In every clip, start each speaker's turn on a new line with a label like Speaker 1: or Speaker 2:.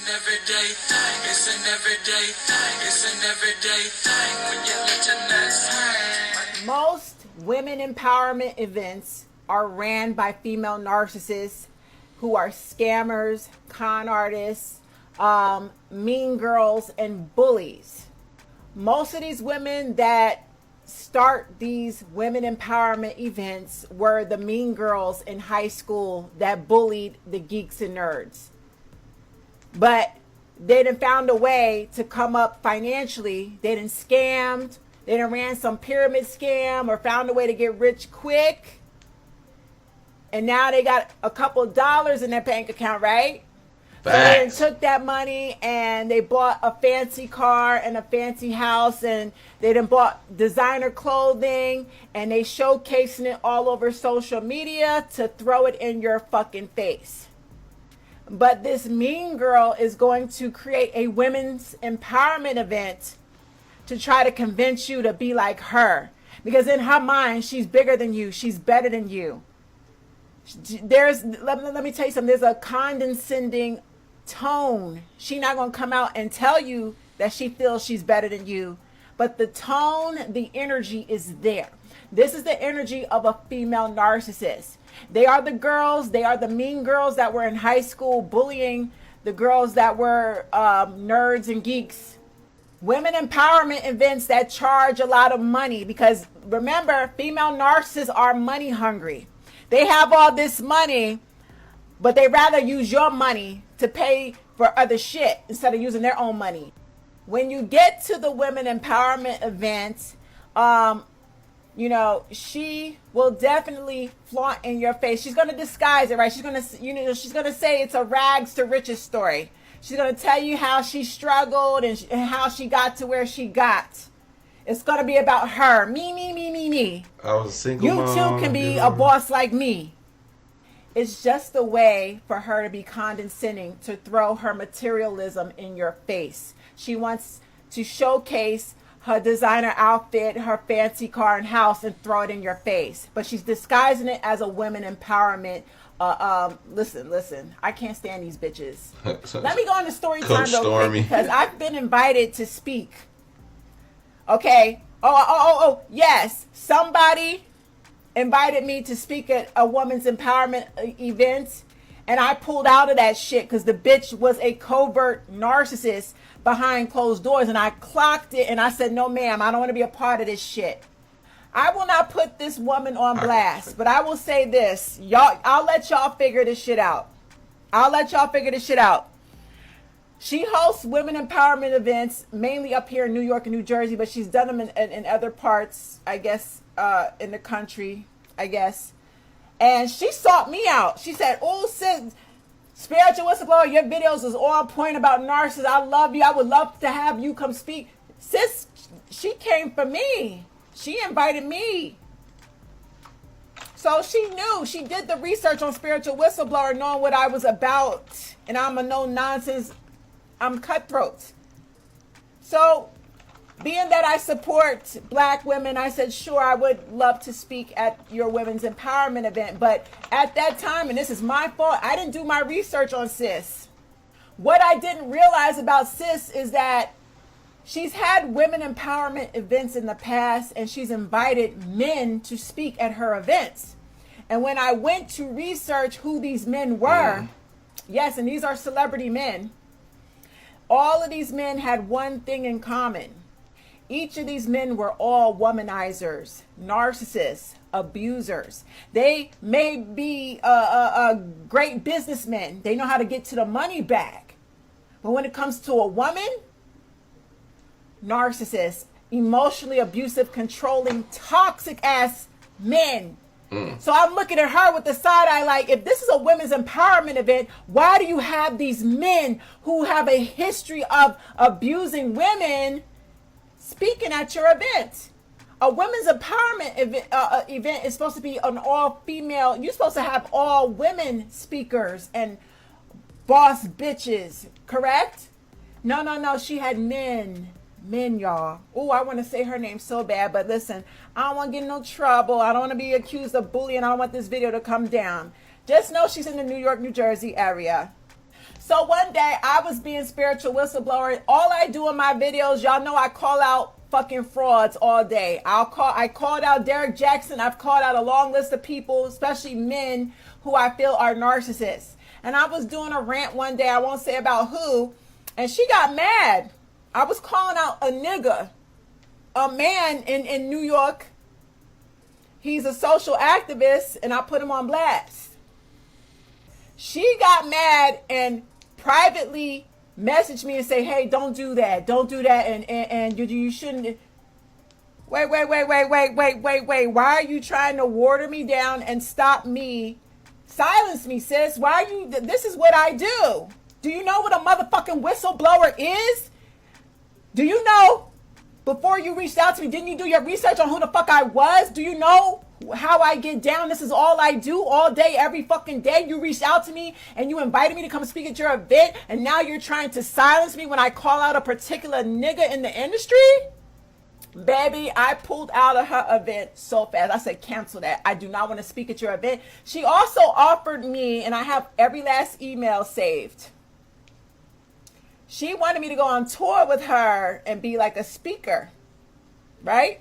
Speaker 1: everyday thing. It's an everyday thing. It's an everyday thing when you let your nuts hang.
Speaker 2: Most women empowerment events are ran by female narcissists who are scammers, con artists, mean girls, and bullies. Most of these women that start these women empowerment events were the mean girls in high school that bullied the geeks and nerds. But they done found a way to come up financially. They done scammed. They done ran some pyramid scam or found a way to get rich quick. And now they got a couple dollars in their bank account, right?
Speaker 3: Facts.
Speaker 2: So they took that money and they bought a fancy car and a fancy house, and they done bought designer clothing, and they showcasing it all over social media to throw it in your fucking face. But this mean girl is going to create a women's empowerment event to try to convince you to be like her. Because in her mind, she's bigger than you. She's better than you. Let me tell you something. There's a condescending tone. She's not going to come out and tell you that she feels she's better than you. But the tone, the energy is there. This is the energy of a female narcissist. They are the girls, they are the mean girls that were in high school bullying the girls that were nerds and geeks. Women empowerment events that charge a lot of money, because remember, female narcissists are money hungry. They have all this money, but they rather use your money to pay for other shit instead of using their own money. When you get to the women empowerment event, you know, she will definitely flaunt in your face. She's going to disguise it, right? She's going to, she's going to say it's a rags to riches story. She's going to tell you how she struggled and how she got to where she got. It's going to be about her. Me.
Speaker 3: I was a single
Speaker 2: You
Speaker 3: mom,
Speaker 2: too can be a boss like me. It's just a way for her to be condescending, to throw her materialism in your face. She wants to showcase her designer outfit, her fancy car and house, and throw it in your face. But she's disguising it as a women empowerment. Listen, I can't stand these bitches. Let me go on to story time real quick, because I've been invited to speak. Okay. Oh, yes. Somebody invited me to speak at a women's empowerment event, and I pulled out of that shit because the bitch was a covert narcissist behind closed doors, and I clocked it, and I said, no ma'am, I don't want to be a part of this shit. I will not put this woman on blast, but I will say this. Y'all, I'll let y'all figure this shit out. She hosts women empowerment events, mainly up here in New York and New Jersey, but she's done them in other parts, I guess, in the country, I guess. And she sought me out. She said, oh, sis, Spiritual Whistleblower, your videos is on point about narcissists. I love you. I would love to have you come speak. Sis, she came for me. She invited me. So she knew. She did the research on Spiritual Whistleblower, knowing what I was about. And I'm a no-nonsense, I'm cutthroat. So being that I support black women, I said, sure, I would love to speak at your women's empowerment event. But at that time, and this is my fault, I didn't do my research on sis. What I didn't realize about sis is that she's had women empowerment events in the past, and she's invited men to speak at her events. And when I went to research who these men were, yes, and these are celebrity men, all of these men had one thing in common. Each of these men were all womanizers, narcissists, abusers. They may be great businessmen. They know how to get to the money bag. But when it comes to a woman, narcissists, emotionally abusive, controlling, toxic ass men. So I'm looking at her with the side eye like, if this is a women's empowerment event, why do you have these men who have a history of abusing women speaking at your event? A women's empowerment event is supposed to be an all-female. You're supposed to have all women speakers and boss bitches, correct? No. She had men, y'all. Oh, I want to say her name so bad, but listen, I don't want to get in no trouble. I don't want to be accused of bullying. I don't want this video to come down. Just know she's in the New York, New Jersey area. So one day I was being spiritual whistleblower. All I do in my videos, y'all know I call out fucking frauds all day. I called out Derek Jackson. I've called out a long list of people, especially men who I feel are narcissists. And I was doing a rant one day, I won't say about who, and she got mad. I was calling out a nigga, a man in New York. He's a social activist, and I put him on blast. She got mad and privately messaged me and say, hey, don't do that, and you shouldn't. Wait. Why are you trying to water me down and stop me? Silence me, sis. Why are you? This is what I do. Do you know what a motherfucking whistleblower is? Do you know? Before you reached out to me, didn't you do your research on who the fuck I was? Do you know how I get down? This is all I do all day, every fucking day. You reached out to me and you invited me to come speak at your event, and now you're trying to silence me when I call out a particular nigga in the industry? Baby, I pulled out of her event so fast. I said, cancel that. I do not want to speak at your event. She also offered me, and I have every last email saved. She wanted me to go on tour with her and be like a speaker, right?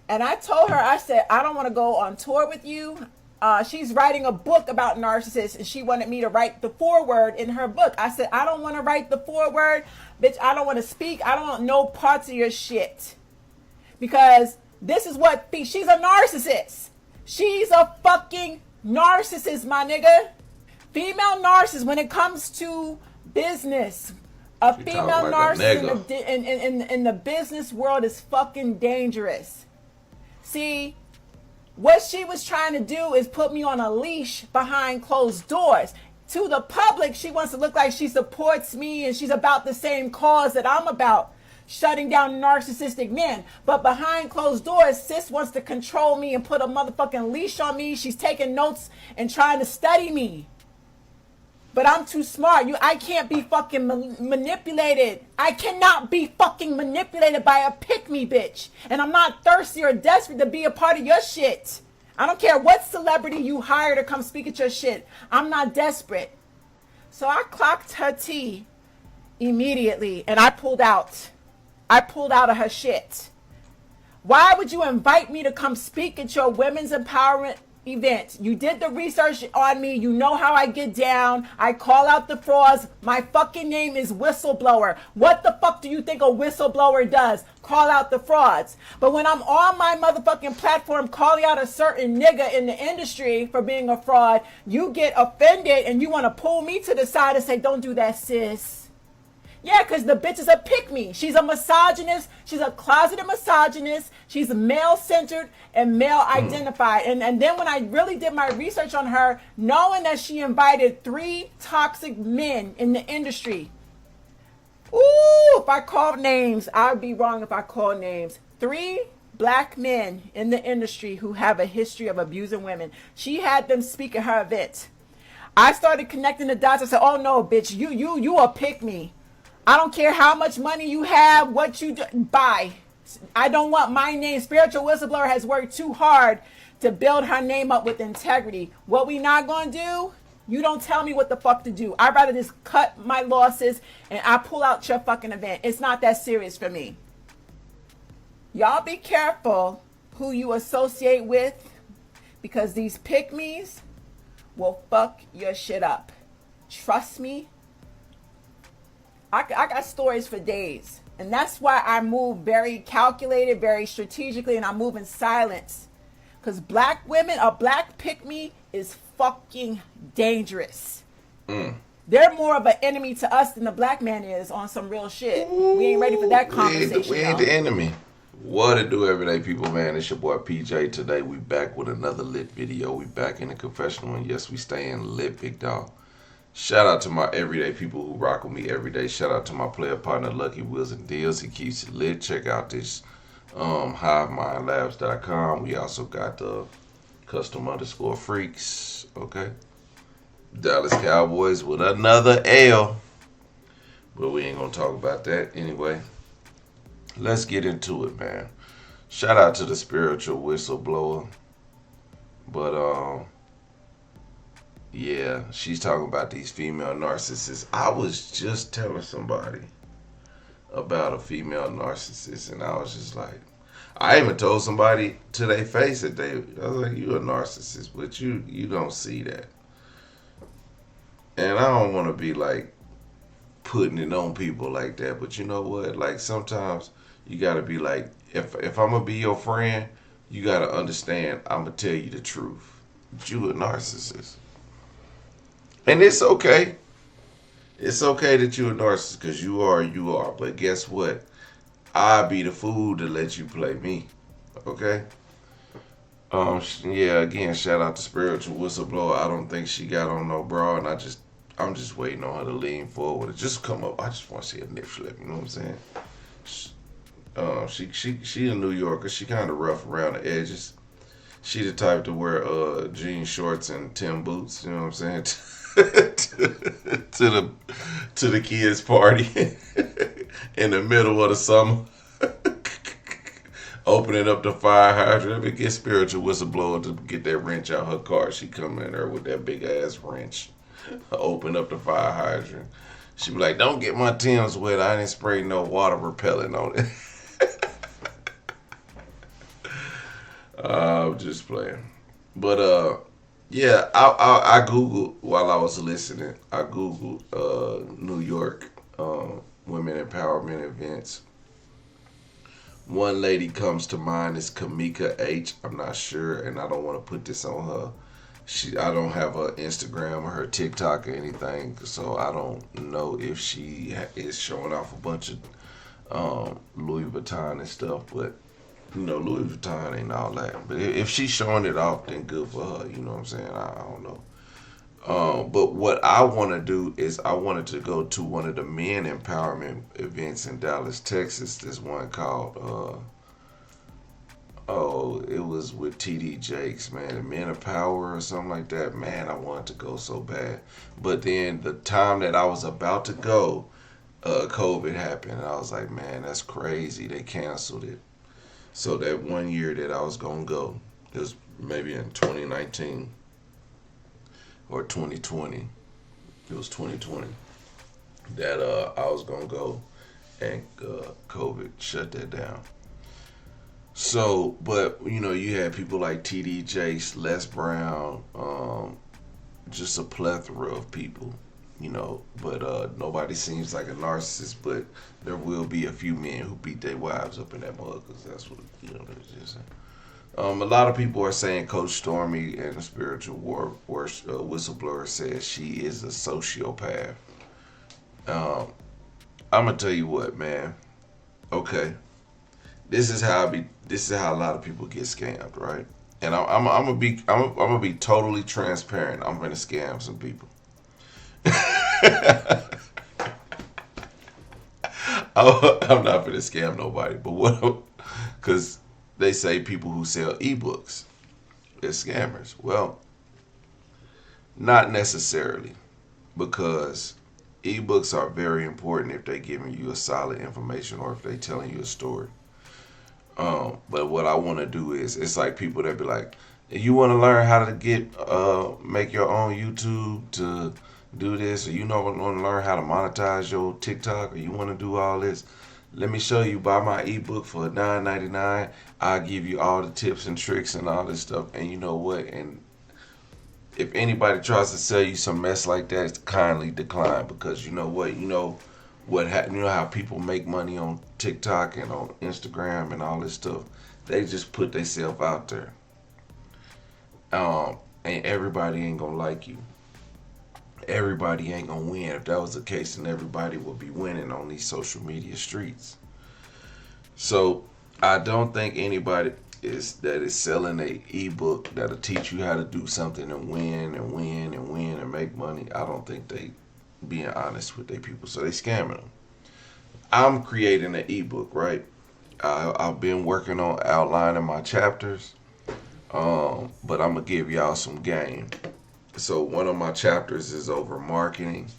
Speaker 2: And I told her, I said, I don't want to go on tour with you. She's writing a book about narcissists, and she wanted me to write the foreword in her book. I said, I don't want to write the foreword. Bitch, I don't want to speak. I don't want no parts of your shit. Because this is what, she's a narcissist. She's a fucking narcissist, my nigga. Female narcissist, when it comes to business, a female narcissist in the business world is fucking dangerous. See, what she was trying to do is put me on a leash behind closed doors. To the public, she wants to look like she supports me and she's about the same cause that I'm about, shutting down narcissistic men. But behind closed doors, sis wants to control me and put a motherfucking leash on me. She's taking notes and trying to study me. But I'm too smart. I can't be fucking manipulated. I cannot be fucking manipulated by a pick-me bitch. And I'm not thirsty or desperate to be a part of your shit. I don't care what celebrity you hire to come speak at your shit. I'm not desperate. So I clocked her tea immediately and I pulled out. I pulled out of her shit. Why would you invite me to come speak at your women's empowerment event? You did the research on me. You know how I get down. I call out the frauds. My fucking name is Whistleblower. What the fuck do you think a whistleblower does? Call out the frauds. But when I'm on my motherfucking platform calling out a certain nigga in the industry for being a fraud, you get offended and you want to pull me to the side and say, don't do that, sis. Yeah, because the bitch is a pick-me. She's a misogynist. She's a closeted misogynist. She's male-centered and male-identified. And then when I really did my research on her, knowing that she invited 3 toxic men in the industry. Ooh, if I called names, I would be wrong if I called names. 3 black men in the industry who have a history of abusing women. She had them speak at her event. I started connecting the dots. I said, oh no, bitch, you a pick-me. I don't care how much money you have, what you do, bye. I don't want my name. Spiritual Whistleblower has worked too hard to build her name up with integrity. What we not going to do, you don't tell me what the fuck to do. I'd rather just cut my losses and I pull out your fucking event. It's not that serious for me. Y'all be careful who you associate with, because these pick-me's will fuck your shit up. Trust me. I got stories for days. And that's why I move very calculated, very strategically, and I move in silence. Because black women, a black pick-me is fucking dangerous. They're more of an enemy to us than the black man is on some real shit. We ain't ready for that conversation.
Speaker 3: We ain't the enemy. What it do, everyday people, man? It's your boy PJ. Today we back with another lit video. We back in the confessional, and yes, we staying lit, big dog. Shout out to my everyday people who rock with me every day. Shout out to my player partner, Lucky Wheels and Deals. He keeps it lit. Check out this HiveMindLabs.com. We also got the custom_freaks. Okay. Dallas Cowboys with another L. But we ain't going to talk about that anyway. Let's get into it, man. Shout out to the spiritual whistleblower. But, Yeah, she's talking about these female narcissists. I was just telling somebody about a female narcissist, and I was just like, I even told somebody to their face that I was like, you a narcissist, but you don't see that. And I don't want to be like putting it on people like that, but you know what? Like sometimes you gotta be like, if I'm gonna be your friend, you gotta understand I'm gonna tell you the truth. You a narcissist, and it's okay. It's okay that you're a narcissist because you are. But guess what? I'll be the fool to let you play me. Okay. Yeah. Again, shout out to Spiritual Whistleblower. I don't think she got on no bra, and I'm just waiting on her to lean forward. Just come up. I just want to see a nip slip. You know what I'm saying? She a New Yorker. She kind of rough around the edges. She the type to wear jean shorts and Tim boots. You know what I'm saying? to the kids' party in the middle of the summer. Opening up the fire hydrant. Let me get Spiritual Whistleblower to get that wrench out her car. She come in there with that big ass wrench. Open up the fire hydrant. She be like, don't get my Timbs wet. I didn't spray no water repellent on it. I'm just playing. But yeah, I Googled while I was listening. I Googled New York women empowerment events. One lady comes to mind is Kamika H. I'm not sure, and I don't want to put this on her. I don't have her Instagram or her TikTok or anything, so I don't know if she is showing off a bunch of Louis Vuitton and stuff. But you know, Louis Vuitton ain't all that. But if she's showing it off, then good for her. You know what I'm saying? I don't know. But what I want to do is I wanted to go to one of the men empowerment events in Dallas, Texas. There's one called, it was with TD Jakes, man, the Men of Power or something like that. Man, I wanted to go so bad. But then the time that I was about to go, COVID happened. And I was like, man, that's crazy. They canceled it. So that 1 year that I was going to go, it was maybe in 2019. Or 2020, it was 2020 that I was gonna go, and COVID shut that down. So, but you know, you had people like T.D. Jakes, Les Brown, just a plethora of people, you know. But nobody seems like a narcissist. But there will be a few men who beat their wives up in that mug, because that's what they're just saying. A lot of people are saying Coach Stormy and the Spiritual Whistleblower says she is a sociopath. I'm gonna tell you what, man. Okay, this is how a lot of people get scammed, right? And I'm gonna be totally transparent. I'm gonna scam some people. I'm not gonna scam nobody, but what? Because they say people who sell ebooks are scammers. Well, not necessarily, because ebooks are very important if they're giving you a solid information or if they're telling you a story. But what I want to do is, it's like people that be like, you want to learn how to make your own YouTube to do this, or you want to learn how to monetize your TikTok, or you want to do all this. Let me show you. Buy my ebook for $9.99. I'll give you all the tips and tricks and all this stuff. And you know what? And if anybody tries to sell you some mess like that, it's kindly decline, because you know what? You know how people make money on TikTok and on Instagram and all this stuff. They just put themselves out there. And everybody ain't gonna like you. Everybody ain't gonna win. If that was the case, then everybody would be winning on these social media streets. So I don't think anybody is selling a ebook that'll teach you how to do something and win and win and win and make money. I don't think they being honest with their people, so they scamming them. I'm creating an ebook, right? I've been working on outlining my chapters, but I'm gonna give y'all some game. So one of my chapters is over marketing.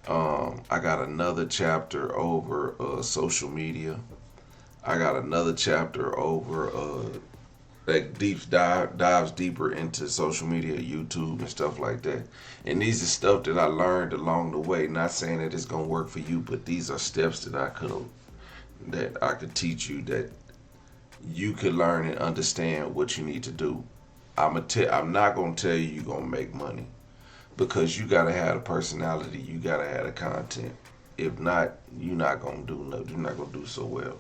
Speaker 3: I got another chapter over social media. I got another chapter over that dives deeper into social media, YouTube, and stuff like that. And these are stuff that I learned along the way. Not saying that it's gonna work for you, but these are steps that I could teach you that you could learn and understand what you need to do. I'm not gonna tell you you're gonna make money because you gotta have the personality, you gotta have the content. If not, you're not gonna do nothing. You're not gonna do so well.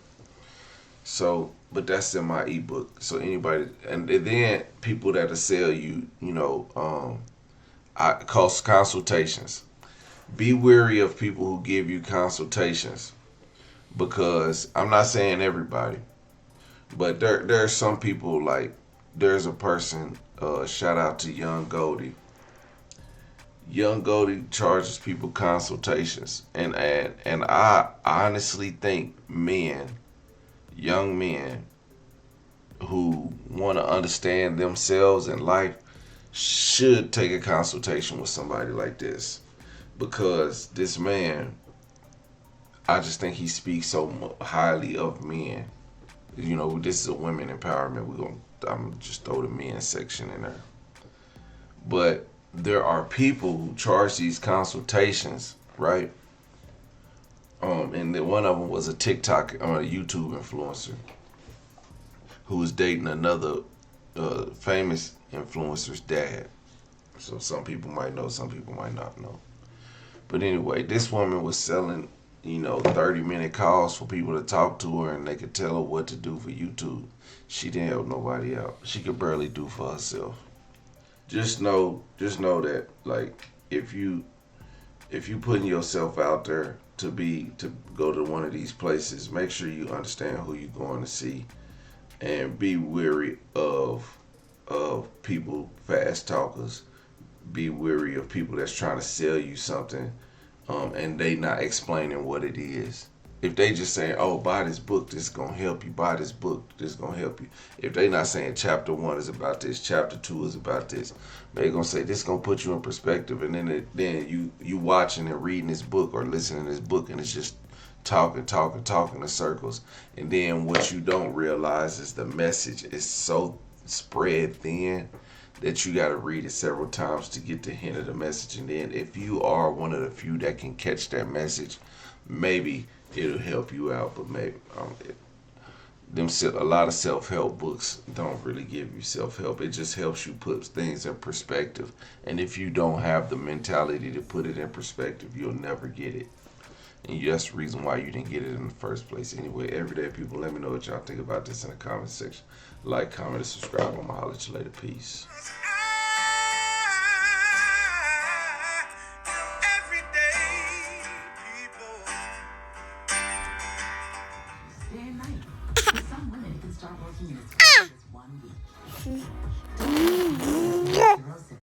Speaker 3: So, but that's in my ebook. So anybody, and then people that'll sell you, I cost consultations. Be wary of people who give you consultations because I'm not saying everybody, but there are some people like there's a person. Shout out to Young Goldie. Young Goldie charges people consultations, and I honestly think young men who want to understand themselves in life should take a consultation with somebody like this because this man, I just think he speaks so highly of men. This is a women empowerment. I'm gonna just throw the men section in there, but there are people who charge these consultations, right? And then one of them was a TikTok or a YouTube influencer who was dating another famous influencer's dad. So some people might know, some people might not know. But anyway, this woman was selling, 30-minute calls for people to talk to her and they could tell her what to do for YouTube. She didn't help nobody out. She could barely do for herself. Just know that, like, if you putting yourself out there to go to one of these places, make sure you understand who you're going to see, and be wary of people, fast talkers. Be wary of people that's trying to sell you something, and they not explaining what it is. If they just saying, "Oh, buy this book, this is gonna help you. Buy this book, this is gonna help you." If they not saying chapter 1 is about this, chapter 2 is about this, they gonna say this is gonna put you in perspective, and then you watching and reading this book or listening to this book, and it's just talking in circles. And then what you don't realize is the message is so spread thin that you got to read it several times to get the hint of the message. And then if you are one of the few that can catch that message, maybe it'll help you out. But maybe a lot of self-help books don't really give you self-help. It just helps you put things in perspective. And if you don't have the mentality to put it in perspective, you'll never get it. And that's the reason why you didn't get it in the first place. Anyway, everyday people, let me know what y'all think about this in the comment section. Like, comment, and subscribe. I'm going to holler at you later. Peace.
Speaker 1: Day and night. For some women, it can start working in as fast as 1 week.